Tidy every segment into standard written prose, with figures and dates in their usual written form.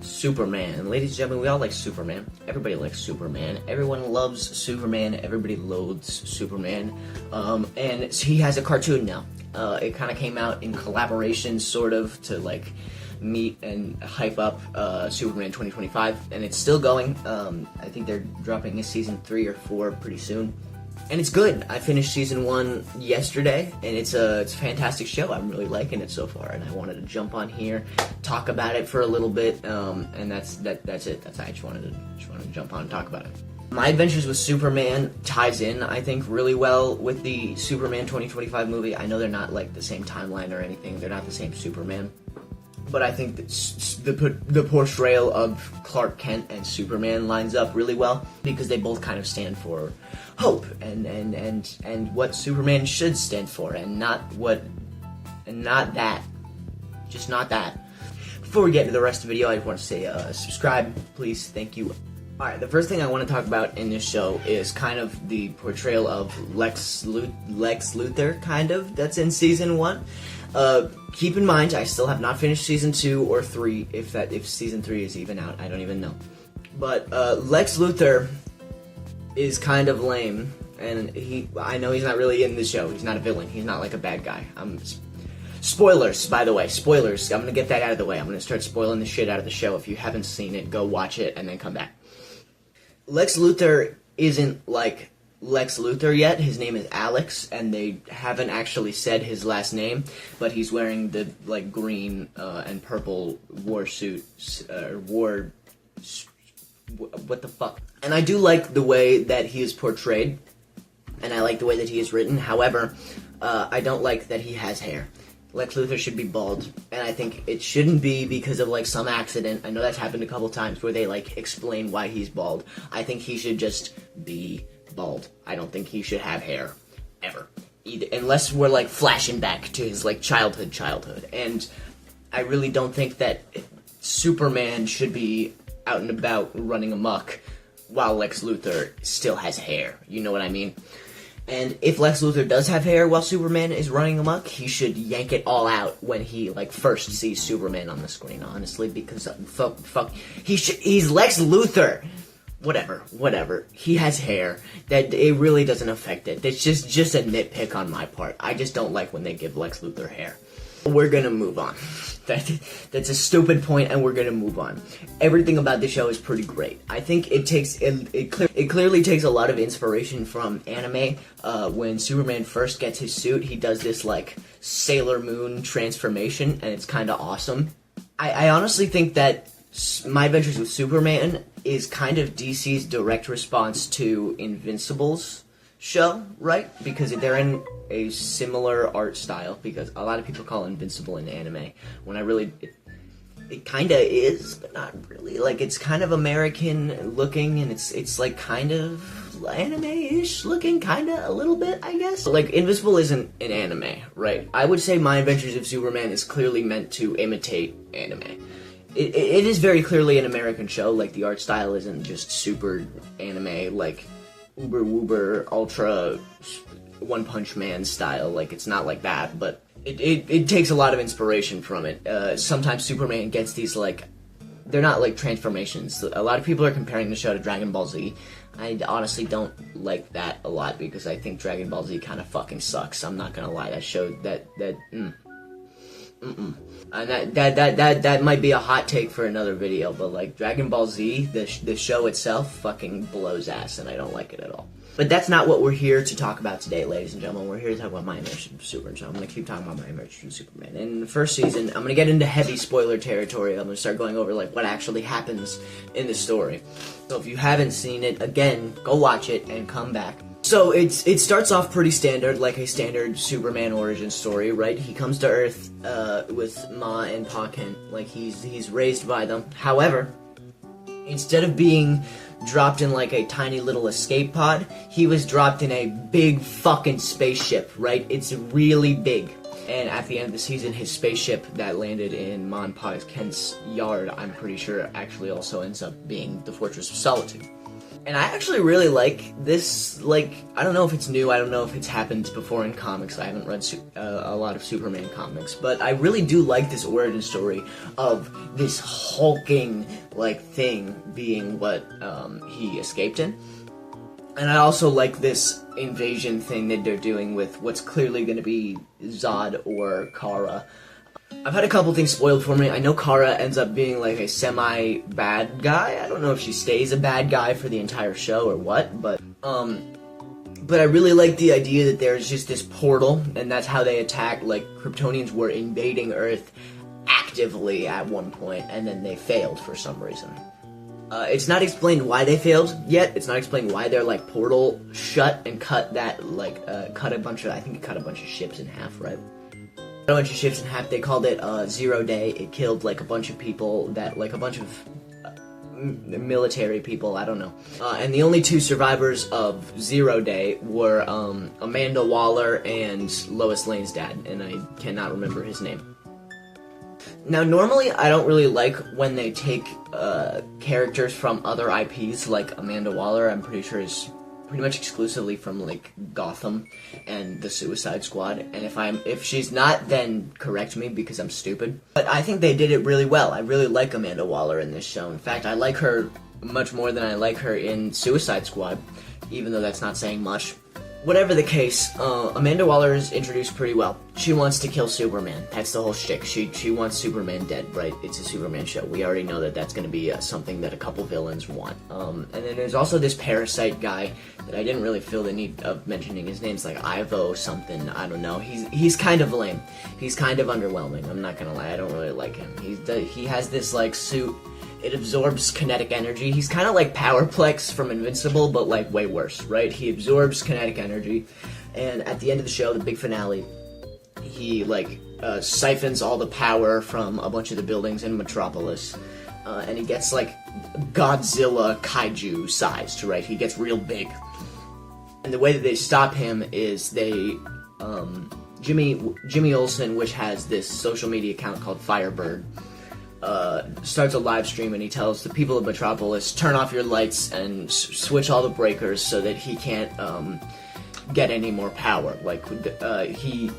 Superman. Ladies and gentlemen, we all like Superman. Everybody likes Superman. Everyone loves Superman. Everybody loathes Superman. And he has a cartoon now. It kind of came out in collaboration, sort of, to like meet and hype up Superman 2025, and it's still going. I think they're dropping a season 3 or 4 pretty soon. And it's good. I finished season 1 yesterday, and it's a fantastic show. I'm really liking it so far, and I wanted to jump on here, talk about it for a little bit, and that's it. I just wanted to jump on and talk about it. My Adventures with Superman ties in, I think, really well with the Superman 2025 movie. I know they're not like the same timeline or anything. They're not the same Superman. But I think that the portrayal of Clark Kent and Superman lines up really well, because they both kind of stand for hope and what Superman should stand for, and not that. Just not that. Before we get into the rest of the video, I just want to say subscribe, please. Thank you. Alright, the first thing I want to talk about in this show is kind of the portrayal of Lex Luthor, kind of, that's in season 1. Keep in mind, I still have not finished season 2 or 3, if season 3 is even out, I don't even know. But Lex Luthor is kind of lame, and I know he's not really in the show. He's not a villain. He's not like a bad guy. Spoilers, by the way. Spoilers. I'm gonna get that out of the way. I'm gonna start spoiling the shit out of the show. If you haven't seen it, go watch it and then come back. Lex Luthor isn't like Lex Luthor yet. His name is Alex, and they haven't actually said his last name, but he's wearing the like green and purple war suit, what the fuck. And I do like the way that he is portrayed, and I like the way that he is written. However, I don't like that he has hair. Lex Luthor should be bald, and I think it shouldn't be because of like some accident. I know that's happened a couple times where they like explain why he's bald. I think he should just be bald. I don't think he should have hair ever, either, unless we're like flashing back to his like childhood. And I really don't think that Superman should be out and about running amok while Lex Luthor still has hair. You know what I mean? And if Lex Luthor does have hair while Superman is running amok, he should yank it all out when he like first sees Superman on the screen, honestly, because fuck, he's Lex Luthor. Whatever. He has hair. That it really doesn't affect it. It's just a nitpick on my part. I just don't like when they give Lex Luthor hair. We're gonna move on. That's a stupid point, and we're gonna move on. Everything about the show is pretty great. I think it clearly takes a lot of inspiration from anime. When Superman first gets his suit, he does this like Sailor Moon transformation, and it's kind of awesome. I honestly think that My Adventures with Superman is kind of DC's direct response to Invincible's show, right? Because they're in a similar art style, because a lot of people call Invincible an anime, when it kind of is, but not really. Like, it's kind of American looking, and it's like kind of anime-ish looking, kind of, a little bit, I guess. But, like, Invincible isn't an anime, right? I would say My Adventures of Superman is clearly meant to imitate anime. It is very clearly an American show. Like, the art style isn't just super anime, like uber woober ultra One Punch Man style. Like, it's not like that, but it takes a lot of inspiration from it. Sometimes Superman gets these like, they're not like transformations. A lot of people are comparing the show to Dragon Ball Z. I honestly don't like that a lot, because I think Dragon Ball Z kind of fucking sucks. I'm not gonna lie. That show and that might be a hot take for another video, but like Dragon Ball Z, the show itself fucking blows ass, and I don't like it at all. But that's not what we're here to talk about today, ladies and gentlemen. We're here to talk about My Adventures with Superman, so I'm going to keep talking about My Adventures with Superman. In the first season, I'm going to get into heavy spoiler territory. I'm going to start going over like what actually happens in the story. So if you haven't seen it, again, go watch it and come back. So it starts off pretty standard, like a standard Superman origin story, right? He comes to Earth with Ma and Pa Kent, like he's raised by them. However, instead of being dropped in like a tiny little escape pod, he was dropped in a big fucking spaceship, right? It's really big. And at the end of the season, his spaceship that landed in Ma and Pa Kent's yard, I'm pretty sure, actually also ends up being the Fortress of Solitude. And I actually really like this, like, I don't know if it's new, I don't know if it's happened before in comics, I haven't read a lot of Superman comics, but I really do like this origin story of this hulking, like, thing being what he escaped in. And I also like this invasion thing that they're doing with what's clearly going to be Zod or Kara. I've had a couple things spoiled for me. I know Kara ends up being like a semi-bad guy. I don't know if she stays a bad guy for the entire show or what, but I really like the idea that there's just this portal, and that's how they attack. Like, Kryptonians were invading Earth actively at one point, and then they failed for some reason. It's not explained why they failed yet. It's not explained why their, like, portal shut and cut that, like, cut a bunch of ships in half, right? A bunch of ships in half. They called it 0 Day. It killed like a bunch of people, that like a bunch of military people, I don't know. And the only two survivors of 0 Day were Amanda Waller and Lois Lane's dad, and I cannot remember his name. Now, normally I don't really like when they take characters from other IPs, like Amanda Waller, I'm pretty sure is pretty much exclusively from, like, Gotham and the Suicide Squad, and if she's not, then correct me because I'm stupid. But I think they did it really well. I really like Amanda Waller in this show. In fact, I like her much more than I like her in Suicide Squad, even though that's not saying much. Whatever the case, Amanda Waller is introduced pretty well. She wants to kill Superman. That's the whole shtick. She wants Superman dead, right? It's a Superman show. We already know that that's going to be something that a couple villains want. And then there's also this parasite guy that I didn't really feel the need of mentioning. His name's like Ivo something. I don't know. He's kind of lame. He's kind of underwhelming. I'm not gonna lie. I don't really like him. He has this like suit. It absorbs kinetic energy. He's kind of like Powerplex from Invincible, but like way worse, right? He absorbs kinetic energy, and at the end of the show, the big finale, he like siphons all the power from a bunch of the buildings in Metropolis, and he gets like Godzilla kaiju sized, right? He gets real big. And the way that they stop him is they, Jimmy Olsen, which has this social media account called Firebird, starts a live stream, and he tells the people of Metropolis, turn off your lights and switch all the breakers so that he can't get any more power. Like, he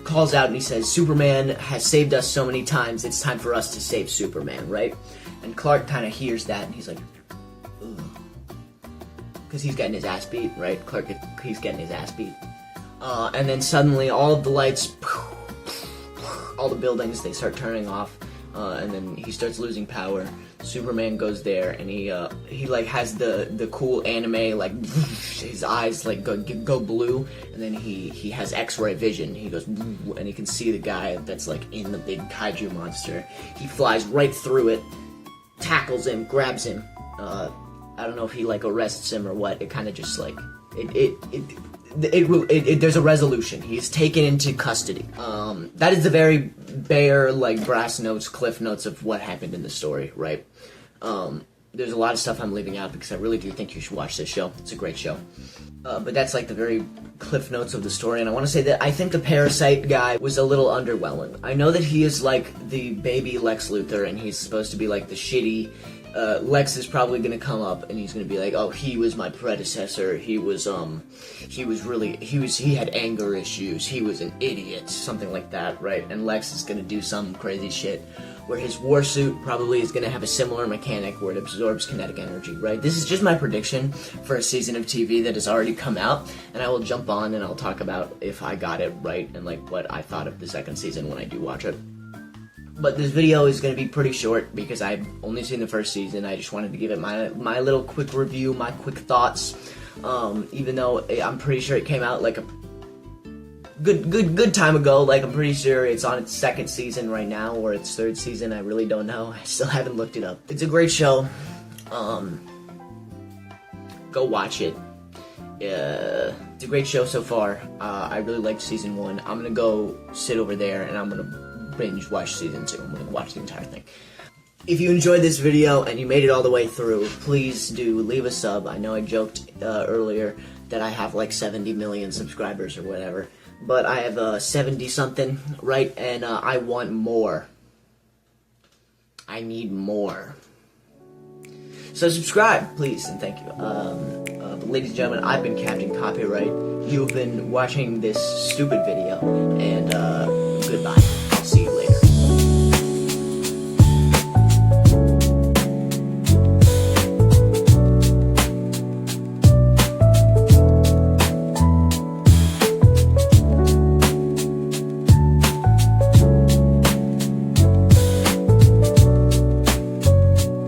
calls out and he says, Superman has saved us so many times, it's time for us to save Superman, right? And Clark kind of hears that, and he's like, ugh. Because he's getting his ass beat, right? He's getting his ass beat. And then suddenly all of the lights, all the buildings, they start turning off. And then he starts losing power. Superman goes there, and he like has the cool anime, like his eyes like go blue, and then he has X-ray vision. He goes, and he can see the guy that's like in the big kaiju monster. He flies right through it, tackles him, grabs him. I don't know if he like arrests him or what. It kind of just like there's a resolution. He's taken into custody. That is the very bare, like, brass notes, cliff notes of what happened in the story, right? There's a lot of stuff I'm leaving out because I really do think you should watch this show. It's a great show. But that's, like, the very cliff notes of the story, and I want to say that I think the Parasite guy was a little underwhelming. I know that he is, like, the baby Lex Luthor, and he's supposed to be, like, the shitty... Lex is probably gonna come up and he's gonna be like, oh, he was my predecessor, he had anger issues, he was an idiot, something like that, right? And Lex is gonna do some crazy shit where his war suit probably is gonna have a similar mechanic where it absorbs kinetic energy, right? This is just my prediction for a season of TV that has already come out, and I will jump on and I'll talk about if I got it right and like what I thought of the second season when I do watch it. But this video is going to be pretty short because I've only seen the first season. I just wanted to give it my little quick review, my quick thoughts. Even though I'm pretty sure it came out like a good time ago. Like, I'm pretty sure it's on its second season right now or its third season. I really don't know. I still haven't looked it up. It's a great show. Go watch it. It's a great show so far. I really liked season 1. I'm gonna go sit over there and I'm gonna binge watch season 2. I'm gonna watch the entire thing. If you enjoyed this video and you made it all the way through, please do leave a sub. I know I joked earlier that I have like 70 million subscribers or whatever, but I have 70 something, right? And I want more. I need more. So subscribe, please, and thank you. Ladies and gentlemen, I've been Captain Copyright. You've been watching this stupid video, and goodbye.